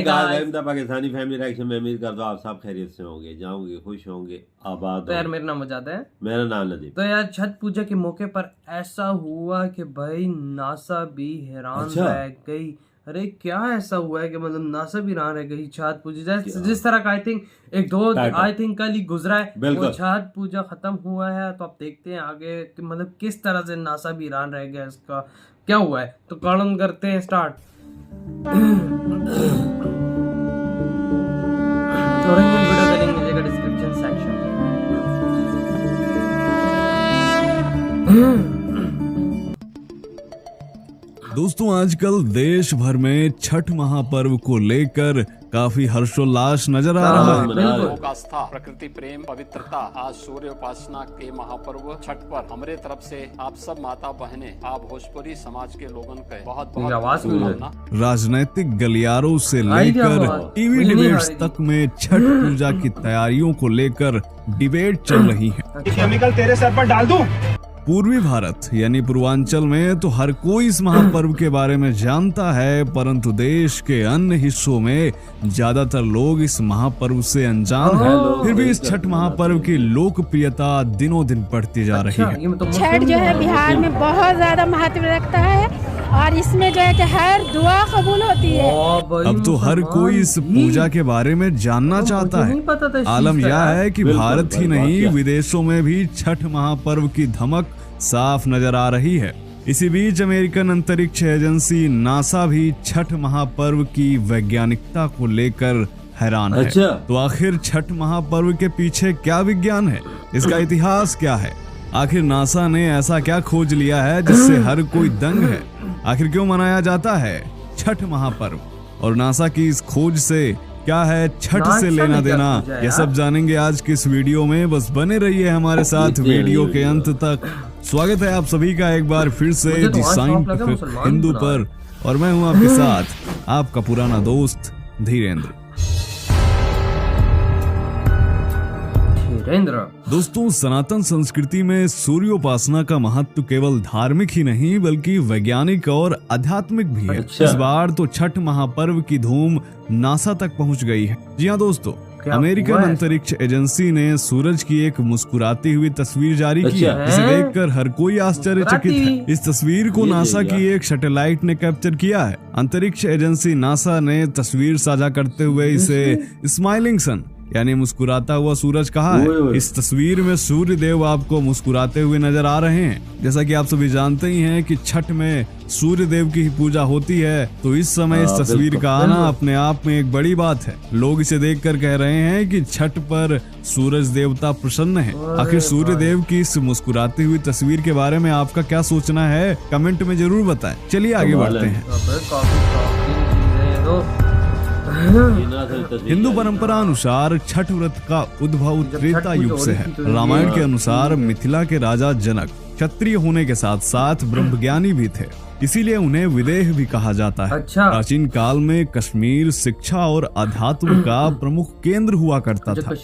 Pakistani family reaction में उम्मीद करता हूँ आप सब खैरियत से होंगे, जाओगे, खुश होंगे, आबाद। तो यार मेरा नाम मजाद है। मेरा नाम नदीम। तो यार छठ पूजा के मौके पर ऐसा हुआ कि भाई नासा भी हैरान रह गई। अरे क्या ऐसा हुआ है कि मतलब नासा भी हैरान रह गई। छठ पूजा जिस तरह का आई थिंक कल ही गुजरा है, वो छठ पूजा खत्म हुआ है। तो आप देखते हैं आगे कि मतलब किस तरह से नासा भी हैरान रह गया, इसका क्या हुआ है। तो कॉलन करते हैं स्टार्ट। डिस्क्रिप्शन सेक्शन दोस्तों, आजकल देश भर में छठ महापर्व को लेकर काफी हर्षोल्लास नजर आ रहा है। लोक आस्था, प्रकृति प्रेम, पवित्रता, आज सूर्य उपासना के महापर्व छठ पर हमारे तरफ से आप सब माता बहनें, आप भोजपुरी समाज के लोगों के बहुत बहुत राजनीतिक गलियारों से लेकर टीवी डिबेट्स तक में छठ पूजा की तैयारियों को लेकर डिबेट चल रही है। केमिकल तेरे सर पर डाल दूं? पूर्वी भारत यानी पूर्वांचल में तो हर कोई इस महापर्व के बारे में जानता है, परंतु देश के अन्य हिस्सों में ज्यादातर लोग इस महापर्व से अनजान हैं। फिर भी इस छठ महापर्व की लोकप्रियता दिनों दिन बढ़ती जा रही है। छठ जो है बिहार में बहुत ज्यादा महत्व रखता है और इसमें जो है कि हर दुआ कबूल होती है। अब तो हर कोई इस पूजा के बारे में जानना चाहता है। आलम यह है कि भारत ही नहीं, विदेशों में भी छठ महापर्व की धमक साफ नजर आ रही है। इसी बीच अमेरिकन अंतरिक्ष एजेंसी नासा भी छठ महापर्व की वैज्ञानिकता को लेकर हैरान है। तो आखिर छठ महापर्व के पीछे क्या विज्ञान है, इसका इतिहास क्या है? आखिर नासा ने ऐसा क्या खोज लिया है जिससे हर कोई दंग है? आखिर क्यों मनाया जाता है छठ महापर्व, और नासा की इस खोज से क्या है छठ से लेना देना, ये सब जानेंगे आज की इस वीडियो में। बस बने रहिए हमारे साथ वीडियो के अंत तक। स्वागत है आप सभी का एक बार फिर से दी साइंटिफिक हिंदू पर, और मैं हूं आपके साथ आपका पुराना दोस्त धीरेंद्र। दोस्तों, सनातन संस्कृति में सूर्योपासना का महत्व केवल धार्मिक ही नहीं बल्कि वैज्ञानिक और आध्यात्मिक भी है। इस बार तो छठ महापर्व की धूम नासा तक पहुंच गई है। जी हाँ दोस्तों, अमेरिकन अंतरिक्ष एजेंसी ने सूरज की एक मुस्कुराती हुई तस्वीर जारी की है, जिसे देखकर हर कोई आश्चर्यचकित है। इस तस्वीर को नासा की एक सैटेलाइट ने कैप्चर किया है। अंतरिक्ष एजेंसी नासा ने तस्वीर साझा करते हुए इसे स्माइलिंग सन यानी मुस्कुराता हुआ सूरज कहा है। इस तस्वीर में सूर्य देव आपको मुस्कुराते हुए नजर आ रहे हैं। जैसा कि आप सभी जानते ही हैं कि छठ में सूर्य देव की ही पूजा होती है, तो इस समय इस तस्वीर का आना अपने आप में एक बड़ी बात है। लोग इसे देखकर कह रहे हैं कि छठ पर सूरज देवता प्रसन्न है। आखिर सूर्य देव की इस मुस्कुराती हुई तस्वीर के बारे में आपका क्या सोचना है, कमेंट में जरूर बताएं। चलिए आगे बढ़ते हैं। हिंदू परंपरा अनुसार छठ व्रत का उद्भव त्रेता युग से है। रामायण के अनुसार मिथिला के राजा जनक क्षत्रिय होने के साथ साथ ब्रह्मज्ञानी भी थे, इसीलिए उन्हें विदेह भी कहा जाता है। प्राचीन काल में कश्मीर शिक्षा और अध्यात्म का प्रमुख केंद्र हुआ करता था।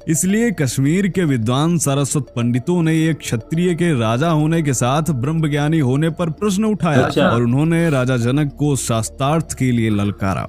इसलिए कश्मीर के विद्वान सारस्वत पंडितों ने एक क्षत्रिय के राजा होने के साथ ब्रह्मज्ञानी होने पर प्रश्न उठाया और उन्होंने राजा जनक को शास्त्रार्थ के लिए ललकारा।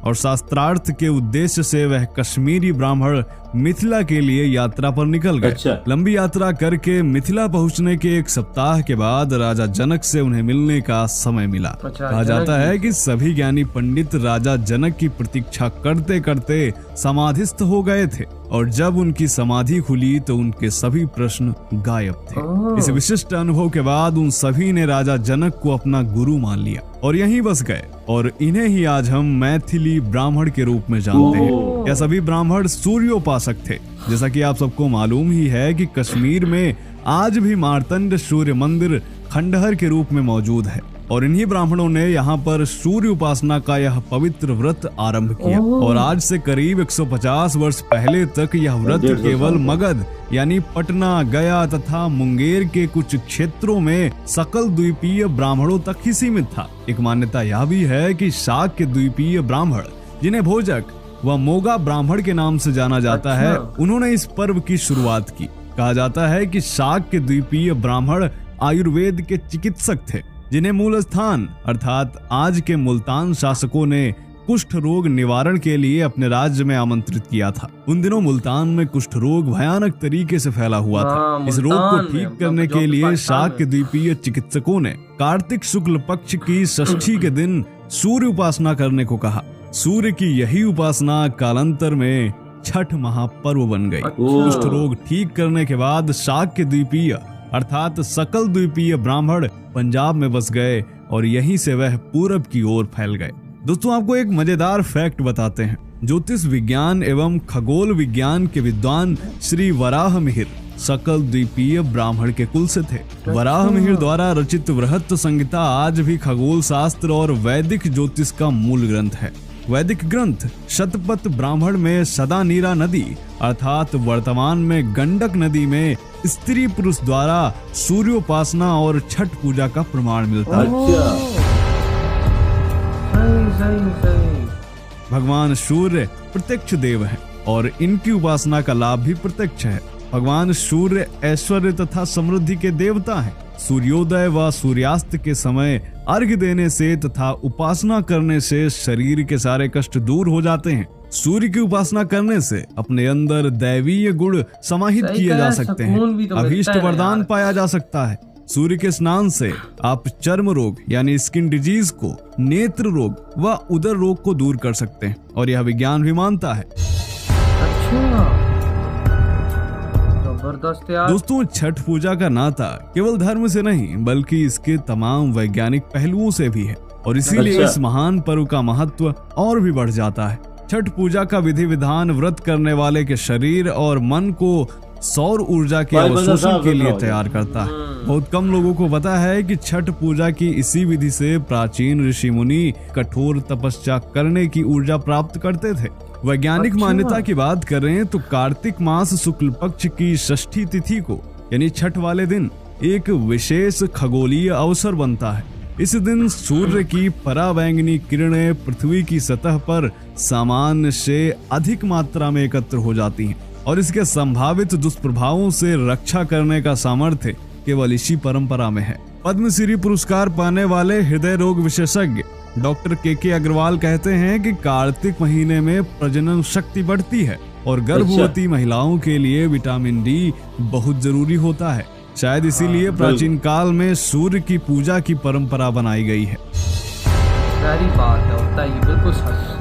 और शास्त्रार्थ के उद्देश्य से वह कश्मीरी ब्राह्मण मिथिला के लिए यात्रा पर निकल गए। लंबी यात्रा करके मिथिला पहुंचने के एक सप्ताह के बाद राजा जनक से उन्हें मिलने का समय मिला। कहा जाता है कि सभी ज्ञानी पंडित राजा जनक की प्रतीक्षा करते करते समाधिस्थ हो गए थे, और जब उनकी समाधि खुली तो उनके सभी प्रश्न गायब थे। इस विशिष्ट अनुभव के बाद उन सभी ने राजा जनक को अपना गुरु मान लिया और यहीं बस गए, और इन्हें ही आज हम मैथिली ब्राह्मण के रूप में जानते हैं। यह सभी ब्राह्मण सूर्योपासक थे। जैसा कि आप सबको मालूम ही है कि कश्मीर में आज भी मार्तंड सूर्य मंदिर खंडहर के रूप में मौजूद है, और इन्हीं ब्राह्मणों ने यहाँ पर सूर्य उपासना का यह पवित्र व्रत आरंभ किया। और आज से करीब 150 वर्ष पहले तक यह व्रत केवल मगध यानी पटना, गया तथा मुंगेर के कुछ क्षेत्रों में सकल द्वीपीय ब्राह्मणों तक ही सीमित था। एक मान्यता यह भी है कि शाक के द्वीपीय ब्राह्मण, जिन्हें भोजक वह मोगा ब्राह्मण के नाम से जाना जाता है, उन्होंने इस पर्व की शुरुआत की। कहा जाता है कि शाक के द्वीपीय ब्राह्मण आयुर्वेद के चिकित्सक थे, जिन्हें मूल स्थान अर्थात आज के मुल्तान शासकों ने कुष्ठ रोग निवारण के लिए अपने राज्य में आमंत्रित किया था। उन दिनों मुल्तान में कुष्ठ रोग भयानक तरीके से फैला हुआ था। इस रोग को ठीक करने के लिए शाक के द्वीपीय चिकित्सकों ने कार्तिक शुक्ल पक्ष की षष्ठी के दिन सूर्य उपासना करने को कहा। सूर्य की यही उपासना कालांतर में छठ महापर्व बन गई। कुष्ठ रोग ठीक करने के बाद शाक के द्वीपीय अर्थात सकल द्वीपीय ब्राह्मण पंजाब में बस गए और यहीं से वह पूरब की ओर फैल गए। दोस्तों, आपको एक मजेदार फैक्ट बताते हैं। ज्योतिष विज्ञान एवं खगोल विज्ञान के विद्वान श्री वराह मिहिर सकल द्वीपीय ब्राह्मण के कुल से थे। वराह मिहिर द्वारा रचित बृहत संहिता आज भी खगोल शास्त्र और वैदिक ज्योतिष का मूल ग्रंथ है। वैदिक ग्रंथ शतपथ ब्राह्मण में सदा नीरा नदी अर्थात वर्तमान में गंडक नदी में स्त्री पुरुष द्वारा सूर्योपासना और छठ पूजा का प्रमाण मिलता है। भगवान सूर्य प्रत्यक्ष देव हैं और इनकी उपासना का लाभ भी प्रत्यक्ष है। भगवान सूर्य ऐश्वर्य तथा समृद्धि के देवता हैं। सूर्योदय व सूर्यास्त के समय अर्घ्य देने से तथा उपासना करने से शरीर के सारे कष्ट दूर हो जाते हैं। सूर्य की उपासना करने से अपने अंदर दैवीय गुण समाहित किए जा सकते हैं, अभीष्ट वरदान पाया जा सकता है। सूर्य के स्नान से आप चर्म रोग यानी स्किन डिजीज को, नेत्र रोग व उदर रोग को दूर कर सकते हैं और यह विज्ञान भी मानता है। जबरदस्त यार। दोस्तों, छठ पूजा का नाता केवल धर्म से नहीं बल्कि इसके तमाम वैज्ञानिक पहलुओं से भी है और इसीलिए इस महान पर्व का महत्व और भी बढ़ जाता है। छठ पूजा का विधि विधान व्रत करने वाले के शरीर और मन को सौर ऊर्जा के अवशोषण के लिए तैयार करता है। बहुत कम लोगों को पता है कि छठ पूजा की इसी विधि से प्राचीन ऋषि मुनि कठोर तपस्या करने की ऊर्जा प्राप्त करते थे। वैज्ञानिक मान्यता की बात करें तो कार्तिक मास शुक्ल पक्ष की षष्ठी तिथि को यानी छठ वाले दिन एक विशेष खगोलीय अवसर बनता है। इस दिन सूर्य की पराबैंगनी किरणें पृथ्वी की सतह पर सामान्य से अधिक मात्रा में एकत्र हो जाती हैं और इसके संभावित दुष्प्रभावों से रक्षा करने का सामर्थ्य केवल इसी परंपरा में है। पद्मश्री पुरस्कार पाने वाले हृदय रोग विशेषज्ञ डॉक्टर के अग्रवाल कहते हैं कि कार्तिक महीने में प्रजनन शक्ति बढ़ती है और गर्भवती महिलाओं के लिए विटामिन डी बहुत जरूरी होता है। शायद इसीलिए प्राचीन काल में सूर्य की पूजा की परंपरा बनाई गई है। बात है, बिल्कुल सच।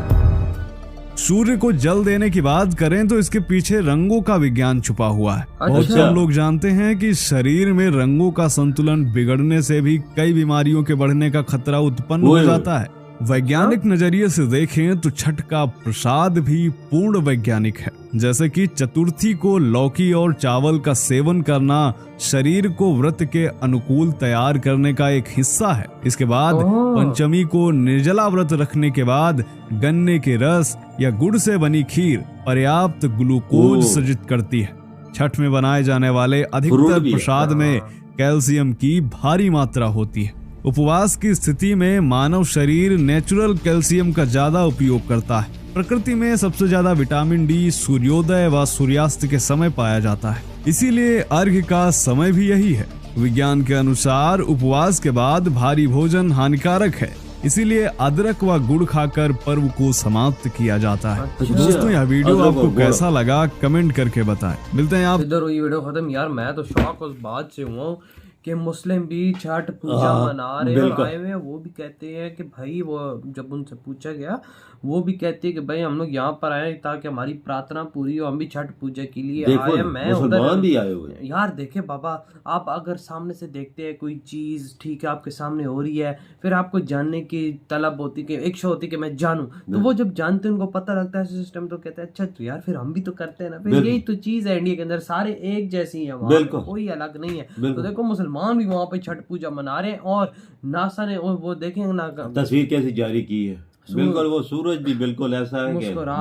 सूर्य को जल देने की बात करें तो इसके पीछे रंगों का विज्ञान छुपा हुआ है। बहुत कम लोग जानते हैं कि शरीर में रंगों का संतुलन बिगड़ने से भी कई बीमारियों के बढ़ने का खतरा उत्पन्न हो जाता है। वैज्ञानिक नजरिए से देखें तो छठ का प्रसाद भी पूर्ण वैज्ञानिक है। जैसे कि चतुर्थी को लौकी और चावल का सेवन करना शरीर को व्रत के अनुकूल तैयार करने का एक हिस्सा है। इसके बाद पंचमी को निर्जला व्रत रखने के बाद गन्ने के रस या गुड़ से बनी खीर पर्याप्त ग्लूकोज सृजित करती है। छठ में बनाए जाने वाले अधिकतर प्रसाद में कैल्शियम की भारी मात्रा होती है। उपवास की स्थिति में मानव शरीर नेचुरल कैल्शियम का ज्यादा उपयोग करता है। प्रकृति में सबसे ज्यादा विटामिन डी सूर्योदय व सूर्यास्त के समय पाया जाता है, इसीलिए अर्घ्य का समय भी यही है। विज्ञान के अनुसार उपवास के बाद भारी भोजन हानिकारक है, इसीलिए अदरक व गुड़ खाकर पर्व को समाप्त किया जाता है। तो दोस्तों, यह वीडियो आपको कैसा लगा कमेंट करके बताएं। मिलते हैं आप इधर हुई वीडियो खत्म। यार मैं तो शौक उस बात से हुआ हूँ कि मुस्लिम भी छठ पूजा मना रहे और आए हुए हैं। वो भी कहते हैं कि भाई, वो जब उनसे पूछा गया वो भी कहते हैं कि भाई हम लोग यहाँ पर आए ताकि हमारी प्रार्थना पूरी हो, हम भी छठ पूजा के लिए आए। मैं उधर भी आए हुए यार देखे बाबा, आप अगर सामने से देखते हैं कोई चीज ठीक है आपके सामने हो रही है, फिर आपको जानने की तलब होती कि इच्छा होती कि मैं जानूं, तो वो जब जानते हैं उनको पता लगता है सिस्टम, तो कहते हैं अच्छा तो यार फिर हम भी तो करते हैं ना। फिर यही तो चीज है, इंडिया के अंदर सारे एक जैसी है, वहाँ कोई अलग नहीं है। तो देखो मुसलमान भी वहाँ पे छठ पूजा मना रहे हैं और नासा ने वो देखेंगे ना तस्वीर कैसी जारी की है। बिल्कुल वो सूरज भी बिल्कुल ऐसा है कि मुस्कुरा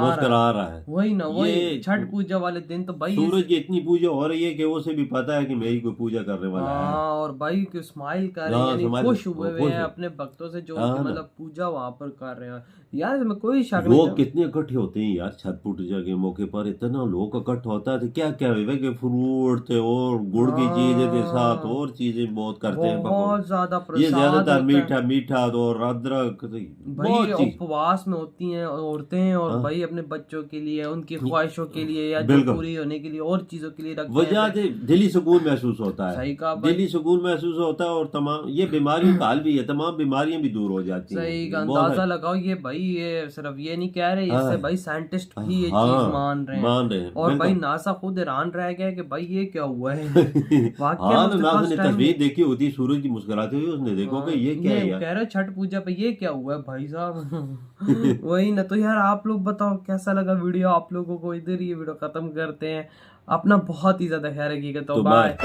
रहा है। वही ना, वही छठ पूजा वाले दिन तो भाई सूरज की इतनी पूजा हो रही है कि उसे भी पता है कि मेरी कोई पूजा करने वाला है। और भाई के स्माइल कर रहे हैं, खुश हुए हैं अपने भक्तों से जो मतलब पूजा वहाँ पर कर रहे हैं। यार इसमें कोई शक लोग नहीं। कितने इकट्ठे होते हैं यार छठ पूजा के मौके पर, इतना लोग इकट्ठा होता है, तो क्या क्या है फ्रूट थे और गुड़ की चीजें के साथ और चीजें बहुत करते हैं, बहुत ज्यादा ये प्रसाद ज्यादातर होता है। मीठा और अदरक, भाई उपवास में होती हैं औरतें और भाई अपने बच्चों के लिए, उनकी ख्वाहिशों के लिए या जो पूरी होने के लिए और चीजों के लिए रखते वजह से दिली सुकून महसूस होता है। सही कहा, दिली सुकून महसूस होता है और तमाम ये बीमारियों का हाल भी है, तमाम बीमारियां भी दूर हो जाती हैं। सही का अंदाजा लगाओ। ये भाई ये सिर्फ ये नहीं कह रहे, इससे भाई साइंटिस्ट भी ये चीज मान रहे हैं और भाई नासा खुद हैरान रह गया कि भाई ये क्या हुआ है। नासा ने तस्वीर देखी होती सूरज की मुस्कुराते हुए, उसने देखो कि ये क्या है, कह रहे छठ पूजा पे ये क्या हुआ है भाई साहब। वही ना। तो यार आप लोग बताओ कैसा लगा वीडियो आप लोगों को। इधर ये वीडियो खत्म करते हैं। अपना बहुत ही ज्यादा ख्याल रखिएगा। तो बाय।